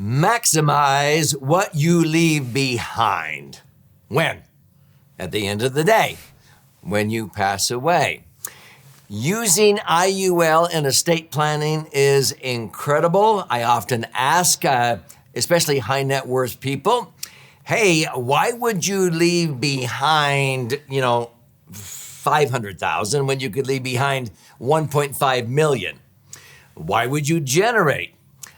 maximize what you leave behind. When? At the end of the day, when you pass away. Using IUL in estate planning is incredible. I often ask, especially high net worth people, hey, why would you leave behind, $500,000 when you could leave behind 1.5 million? Why would you generate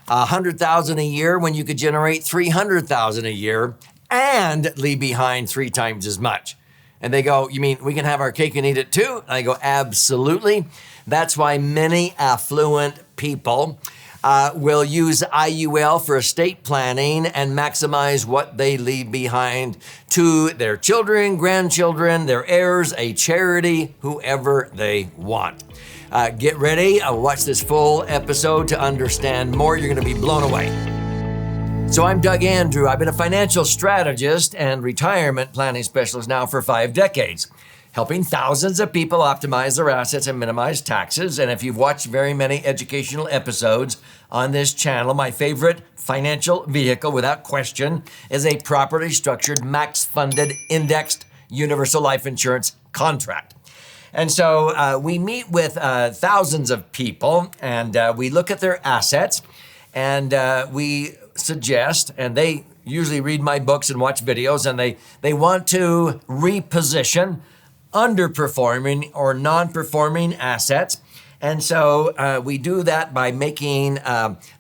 $100,000 a year when you could generate $300,000 a year and leave behind 3 times as much? And they go, you mean we can have our cake and eat it too? And I go, absolutely. That's why many affluent people will use IUL for estate planning and maximize what they leave behind to their children, grandchildren, their heirs, a charity, whoever they want. Get ready. Watch this full episode to understand more. You're going to be blown away. So I'm Doug Andrew. I've been a financial strategist and retirement planning specialist now for 5 decades, helping thousands of people optimize their assets and minimize taxes. And if you've watched very many educational episodes on this channel, my favorite financial vehicle, without question, is a properly structured, max-funded, indexed universal life insurance contract. And so we meet with thousands of people, and we look at their assets, and we suggest, and they usually read my books and watch videos, and they want to reposition underperforming or non-performing assets. And so we do that by making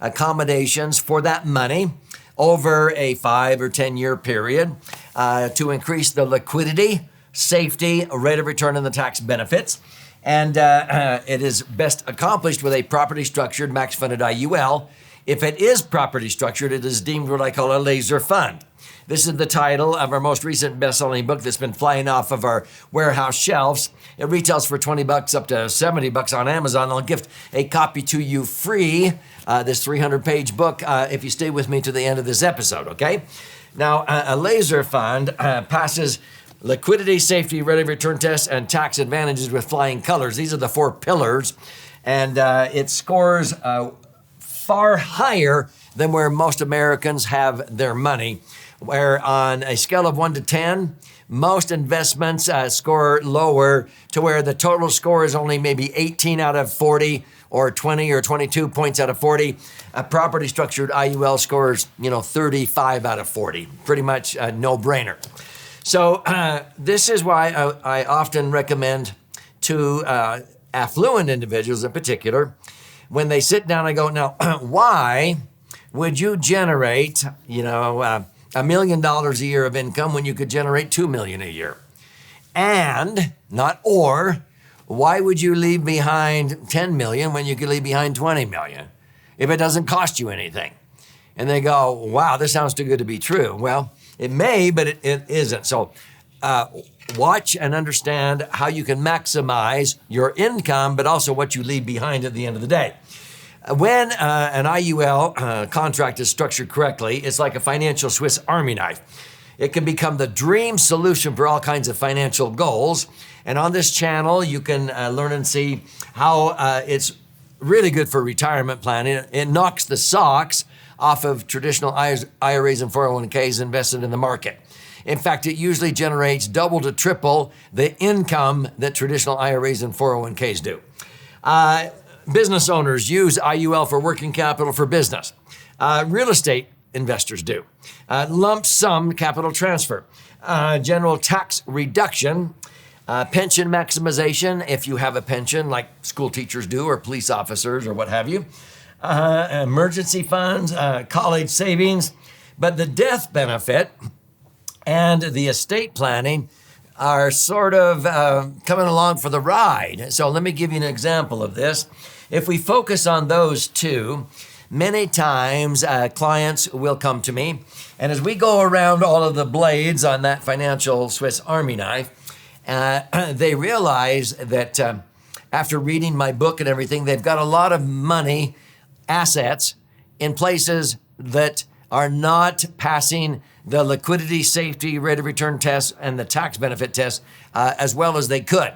accommodations for that money over a 5 or 10 year period to increase the liquidity, safety, rate of return, and the tax benefits. And it is best accomplished with a properly structured max-funded IUL. If it is properly structured, it is deemed what I call a laser fund. This is the title of our most recent best-selling book that's been flying off of our warehouse shelves. It retails for $20 up to $70 on Amazon. I'll gift a copy to you free, this 300-page book, if you stay with me to the end of this episode, okay? Now, a laser fund passes liquidity, safety, rate of return tests, and tax advantages with flying colors. These are the 4 pillars, and it scores far higher than where most Americans have their money, where on a scale of 1 to 10, most investments score lower to where the total score is only maybe 18 out of 40 or 20 or 22 points out of 40. A property structured IUL scores, 35 out of 40, pretty much a no-brainer. So this is why I often recommend to affluent individuals in particular, when they sit down, I go, now, why would you generate, $1 million a year of income when you could generate $2 million a year? And, not or, why would you leave behind $10 million when you could leave behind $20 million if it doesn't cost you anything? And they go, wow, this sounds too good to be true. Well, it may, but it isn't. So watch and understand how you can maximize your income, but also what you leave behind at the end of the day. When an IUL contract is structured correctly, it's like a financial Swiss Army knife. It can become the dream solution for all kinds of financial goals. And on this channel, you can learn and see how it's really good for retirement planning. It knocks the socks off of traditional IRAs and 401ks invested in the market. In fact, it usually generates double to triple the income that traditional IRAs and 401ks do. Business owners use IUL for working capital for business. Real estate investors do. Lump sum capital transfer. General tax reduction. Pension maximization, if you have a pension like school teachers do or police officers or what have you. Emergency funds, college savings. But the death benefit and the estate planning are sort of coming along for the ride. So let me give you an example of this. If we focus on those two, many times clients will come to me, and as we go around all of the blades on that financial Swiss Army knife, they realize that after reading my book and everything, they've got a lot of money, assets, in places that are not passing the liquidity, safety, rate of return tests, and the tax benefit tests as well as they could.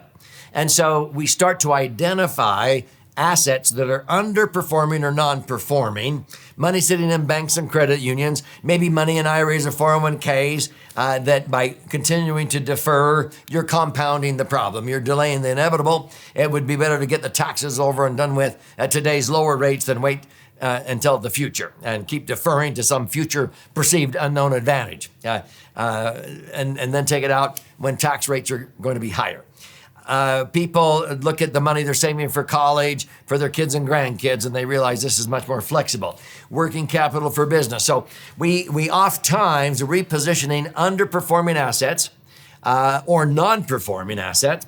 And so we start to identify assets that are underperforming or non-performing, money sitting in banks and credit unions, maybe money in IRAs or 401ks, that by continuing to defer, you're compounding the problem. You're delaying the inevitable. It would be better to get the taxes over and done with at today's lower rates than wait until the future and keep deferring to some future perceived unknown advantage, and then take it out when tax rates are going to be higher. People look at the money they're saving for college, for their kids and grandkids, and they realize this is much more flexible. Working capital for business. So we oftentimes repositioning underperforming assets or non-performing assets.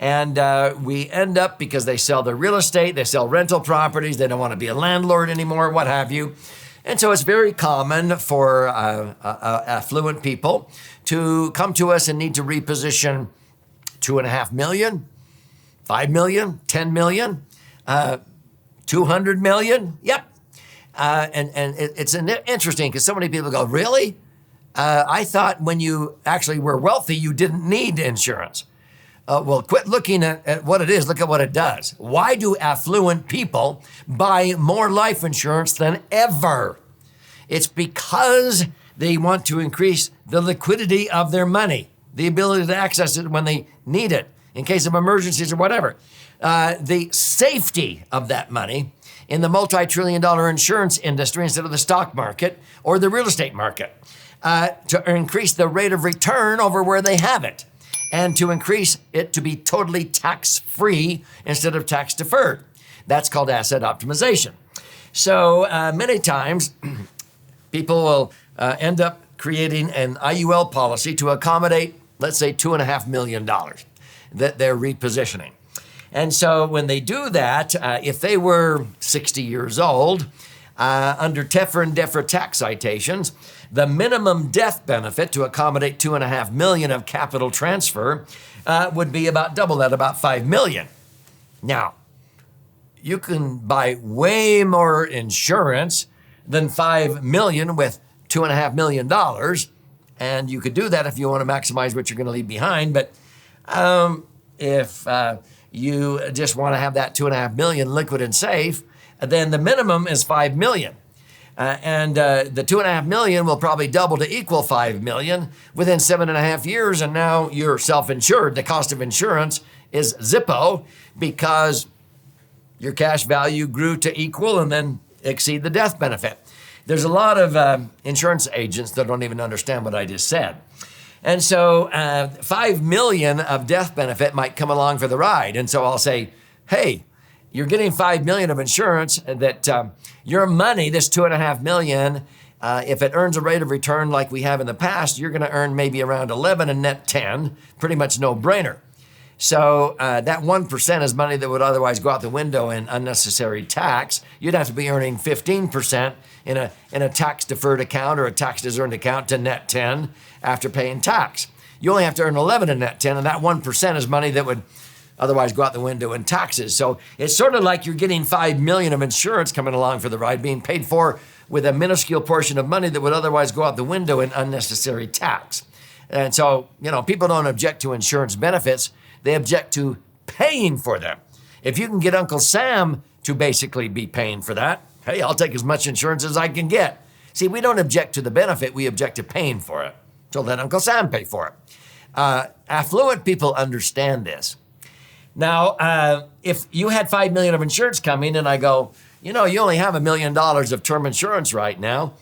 And we end up, because they sell their real estate, they sell rental properties, they don't want to be a landlord anymore, what have you. And so it's very common for affluent people to come to us and need to reposition $2.5 million, $5 million, $10 million, $200 million. Yep. And it's interesting because so many people go, really? I thought when you actually were wealthy, you didn't need insurance. Well, quit looking at what it is. Look at what it does. Why do affluent people buy more life insurance than ever? It's because they want to increase the liquidity of their money, the ability to access it when they need it in case of emergencies or whatever. The safety of that money in the multi-trillion-dollar insurance industry instead of the stock market or the real estate market, to increase the rate of return over where they have it, and to increase it to be totally tax-free instead of tax-deferred. That's called asset optimization. So many times, people will end up creating an IUL policy to accommodate, let's say, $2.5 million that they're repositioning. And so when they do that, if they were 60 years old, under TEFRA and DEFRA tax citations, the minimum death benefit to accommodate $2.5 million of capital transfer would be about double that, about $5 million. Now, you can buy way more insurance than $5 million with $2.5 million, and you could do that if you want to maximize what you're going to leave behind. But if you just want to have that $2.5 million liquid and safe, then the minimum is $5 million. And the $2.5 million will probably double to equal $5 million within 7.5 years, and now you're self-insured. The cost of insurance is Zippo because your cash value grew to equal and then exceed the death benefit. There's a lot of insurance agents that don't even understand what I just said. And so $5 million of death benefit might come along for the ride. And so I'll say, hey, you're getting $5 million of insurance that your money, this $2.5 million, if it earns a rate of return like we have in the past, you're going to earn maybe around 11 and net 10, pretty much no brainer. So that 1% is money that would otherwise go out the window in unnecessary tax. You'd have to be earning 15% in a tax-deferred account or a tax-deferred account to net 10 after paying tax. You only have to earn 11 in net 10, and that 1% is money that would otherwise go out the window in taxes. So it's sort of like you're getting $5 million of insurance coming along for the ride, being paid for with a minuscule portion of money that would otherwise go out the window in unnecessary tax. And so, people don't object to insurance benefits. They object to paying for them. If you can get Uncle Sam to basically be paying for that, hey, I'll take as much insurance as I can get. See, we don't object to the benefit, we object to paying for it. So let Uncle Sam pay for it. Affluent people understand this. Now, if you had $5 million of insurance coming and I go, you only have $1 million of term insurance right now.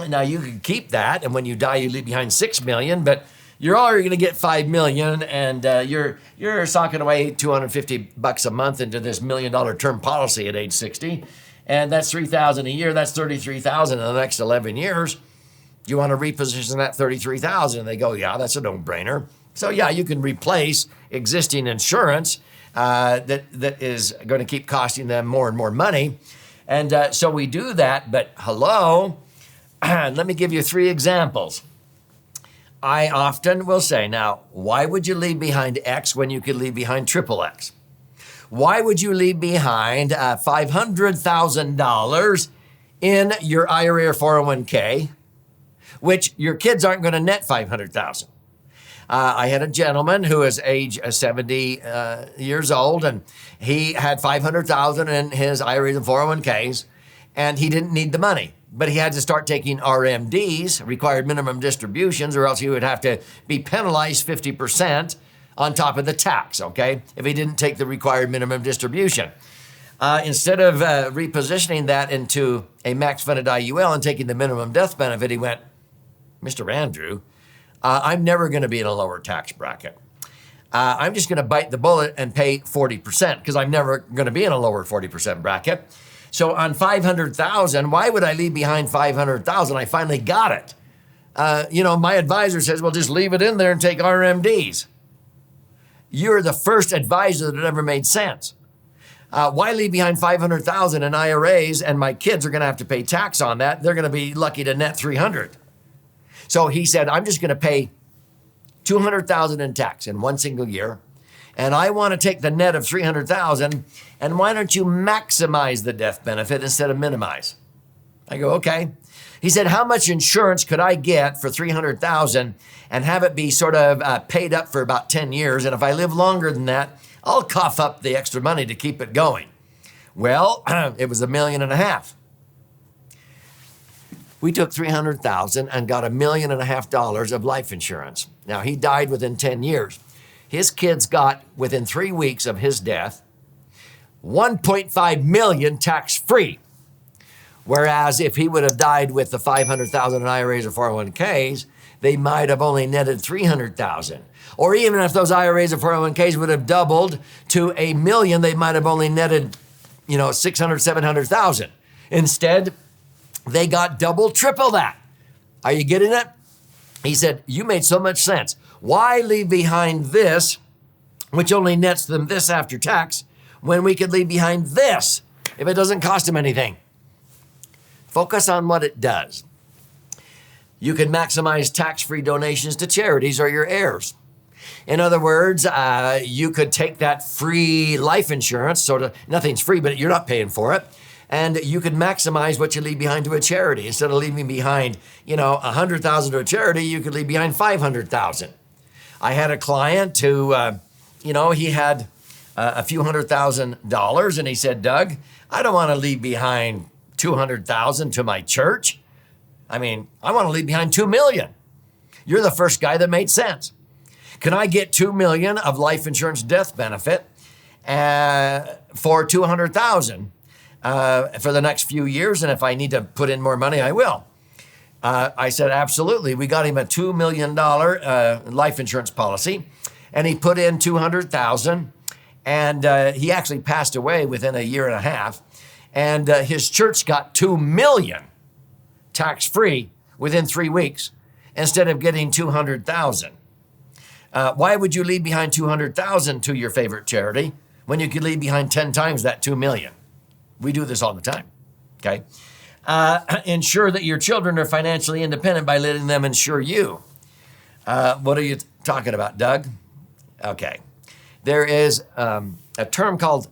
Now you can keep that, and when you die, you leave behind $6 million, but you're already going to get $5 million, and you're socking away $250 a month into this $1 million term policy at age 60, and that's $3,000 a year. That's $33,000 in the next 11 years. You want to reposition that $33,000, and they go, yeah, that's a no-brainer. So yeah, you can replace existing insurance that is going to keep costing them more and more money, and so we do that. But hello, let me give you 3 examples. I often will say, now, why would you leave behind X when you could leave behind triple X? Why would you leave behind $500,000 in your IRA or 401k, which your kids aren't going to net $500,000? I had a gentleman who is age 70 years old, and he had 500,000 in his IRAs and 401ks, and he didn't need the money, but he had to start taking RMDs, required minimum distributions, or else he would have to be penalized 50% on top of the tax, okay, if he didn't take the required minimum distribution. Instead of repositioning that into a max-funded IUL and taking the minimum death benefit, he went, Mr. Andrew, I'm never going to be in a lower tax bracket. I'm just going to bite the bullet and pay 40% because I'm never going to be in a lower 40% bracket. So on 500,000, why would I leave behind 500,000? I finally got it. My advisor says, well, just leave it in there and take RMDs. You're the first advisor that ever made sense. Why leave behind 500,000 in IRAs and my kids are going to have to pay tax on that? They're going to be lucky to net 300. So he said, I'm just going to pay 200,000 in tax in one single year. And I want to take the net of 300,000. And why don't you maximize the death benefit instead of minimize? I go, okay. He said, how much insurance could I get for 300,000 and have it be sort of paid up for about 10 years? And if I live longer than that, I'll cough up the extra money to keep it going. Well, it was $1.5 million. We took 300,000 and got $1.5 million of life insurance. Now, he died within 10 years. His kids got, within 3 weeks of his death, $1.5 million tax-free. Whereas if he would have died with the 500,000 in IRAs or 401ks, they might have only netted 300,000. Or even if those IRAs or 401ks would have doubled to $1 million, they might have only netted, 600, 700,000. Instead, they got double, triple that. Are you getting it? He said, you made so much sense. Why leave behind this, which only nets them this after tax, when we could leave behind this if it doesn't cost them anything? Focus on what it does. You can maximize tax-free donations to charities or your heirs. In other words, you could take that free life insurance, sort of, nothing's free, but you're not paying for it. And you could maximize what you leave behind to a charity. Instead of leaving behind, 100,000 to a charity, you could leave behind 500,000. I had a client who, he had a few $100,000, and he said, Doug, I don't want to leave behind 200,000 to my church. I want to leave behind 2 million. You're the first guy that made sense. Can I get 2 million of life insurance death benefit for 200,000? For the next few years, and if I need to put in more money, I will. I said, absolutely. We got him a $2 million life insurance policy, and he put in 200,000, and he actually passed away within a year and a half, and his church got 2 million tax-free within 3 weeks instead of getting 200,000. Why would you leave behind 200,000 to your favorite charity when you could leave behind 10 times that 2 million? We do this all the time, okay? Ensure that your children are financially independent by letting them insure you. What are you talking about, Doug? Okay. There is a term called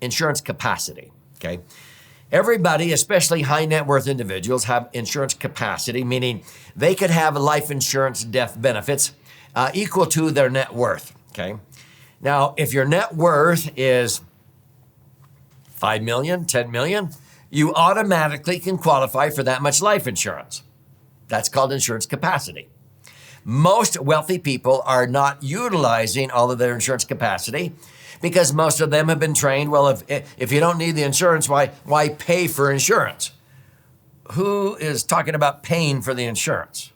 insurance capacity, okay? Everybody, especially high net worth individuals, have insurance capacity, meaning they could have life insurance death benefits equal to their net worth, okay? Now, if your net worth is 5 million, 10 million, you automatically can qualify for that much life insurance. That's called insurance capacity. Most wealthy people are not utilizing all of their insurance capacity because most of them have been trained, well, if you don't need the insurance, why pay for insurance? Who is talking about paying for the insurance?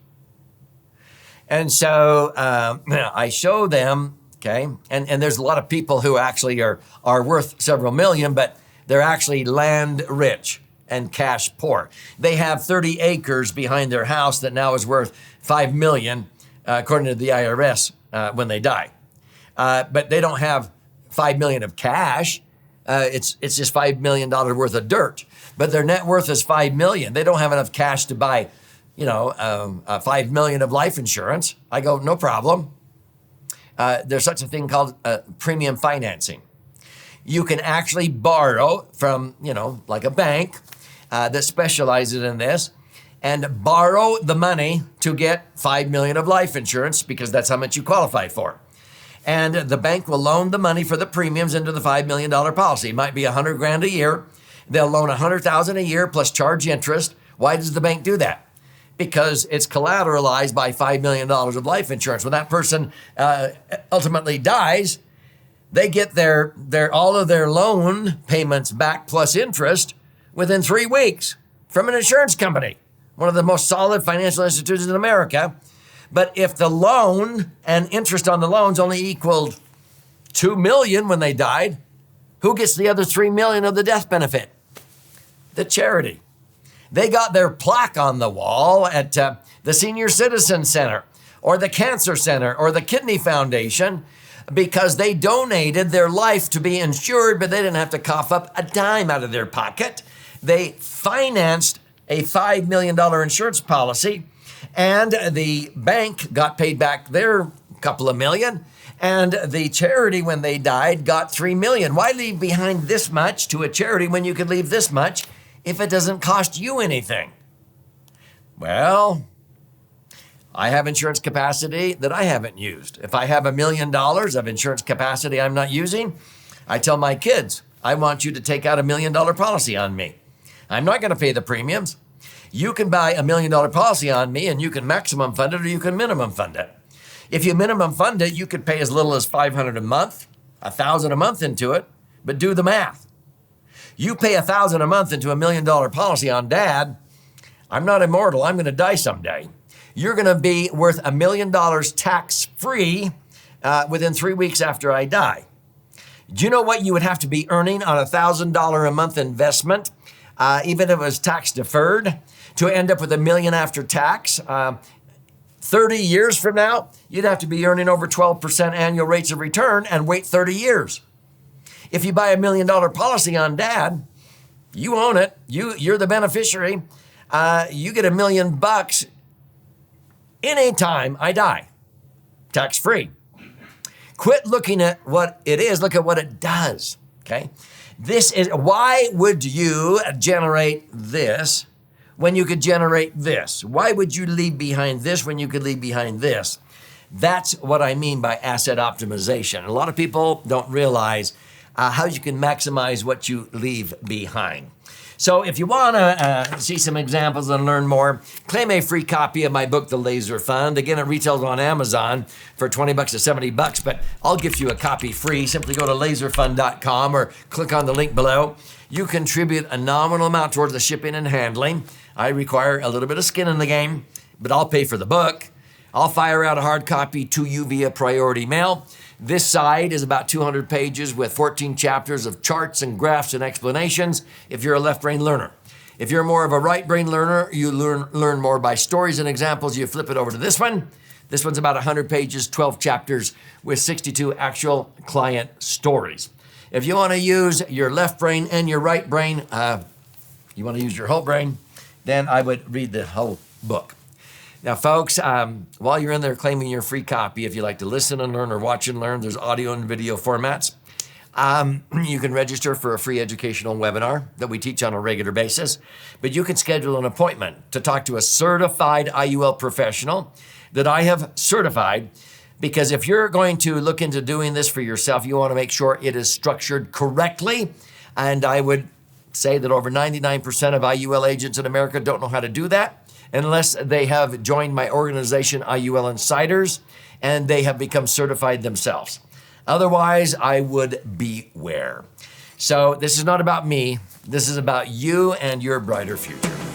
And so I show them, okay, and there's a lot of people who actually are worth several million, but they're actually land rich and cash poor. They have 30 acres behind their house that now is worth 5 million, according to the IRS, when they die. But they don't have 5 million of cash. It's just $5 million worth of dirt. But their net worth is 5 million. They don't have enough cash to buy, 5 million of life insurance. I go, no problem. There's such a thing called premium financing. You can actually borrow from, like a bank that specializes in this, and borrow the money to get $5 million of life insurance because that's how much you qualify for. And the bank will loan the money for the premiums into the $5 million policy. It might be $100,000 a year. They'll loan $100,000 a year plus charge interest. Why does the bank do that? Because it's collateralized by $5 million of life insurance. When that person ultimately dies, they get all of their loan payments back plus interest within 3 weeks from an insurance company, one of the most solid financial institutions in America. But if the loan and interest on the loans only equaled $2 million when they died, who gets the other $3 million of the death benefit? The charity. They got their plaque on the wall at the Senior Citizen Center or the Cancer Center or the Kidney Foundation because they donated their life to be insured, but they didn't have to cough up a dime out of their pocket. They financed a $5 million insurance policy, and the bank got paid back their couple of million, and the charity, when they died, got $3 million. Why leave behind this much to a charity when you could leave this much if it doesn't cost you anything? Well, I have insurance capacity that I haven't used. If I have $1 million of insurance capacity I'm not using, I tell my kids, I want you to take out $1 million policy on me. I'm not going to pay the premiums. You can buy $1 million policy on me and you can maximum fund it or you can minimum fund it. If you minimum fund it, you could pay as little as $500 a month, $1,000 a month into it, but do the math. You pay $1,000 a month into $1 million policy on Dad. I'm not immortal. I'm going to die someday. You're going to be worth $1 million tax-free within 3 weeks after I die. Do you know what you would have to be earning on a $1,000 a month investment, even if it was tax deferred, to end up with $1 million after tax? 30 years from now, you'd have to be earning over 12% annual rates of return and wait 30 years. If you buy $1 million policy on Dad, you own it. You're the beneficiary. You get $1 million anytime I die, tax-free. Quit looking at what it is. Look at what it does. Okay. Why would you generate this when you could generate this? Why would you leave behind this when you could leave behind this? That's what I mean by asset optimization. A lot of people don't realize how you can maximize what you leave behind. So if you want to see some examples and learn more, claim a free copy of my book, The Laser Fund. Again, it retails on Amazon for $20 to $70, but I'll give you a copy free. Simply go to laserfund.com or click on the link below. You contribute a nominal amount towards the shipping and handling. I require a little bit of skin in the game, but I'll pay for the book. I'll fire out a hard copy to you via priority mail. This side is about 200 pages with 14 chapters of charts and graphs and explanations if you're a left brain learner. If you're more of a right brain learner, you learn more by stories and examples. You flip it over to this one. This one's about 100 pages, 12 chapters with 62 actual client stories. If you want to use your left brain and your right brain, you want to use your whole brain, then I would read the whole book. Now, folks, while you're in there claiming your free copy, if you like to listen and learn or watch and learn, there's audio and video formats. You can register for a free educational webinar that we teach on a regular basis, but you can schedule an appointment to talk to a certified IUL professional that I have certified, because if you're going to look into doing this for yourself, you want to make sure it is structured correctly. And I would say that over 99% of IUL agents in America don't know how to do that unless they have joined my organization, IUL Insiders, and they have become certified themselves. Otherwise, I would beware. So this is not about me. This is about you and your brighter future.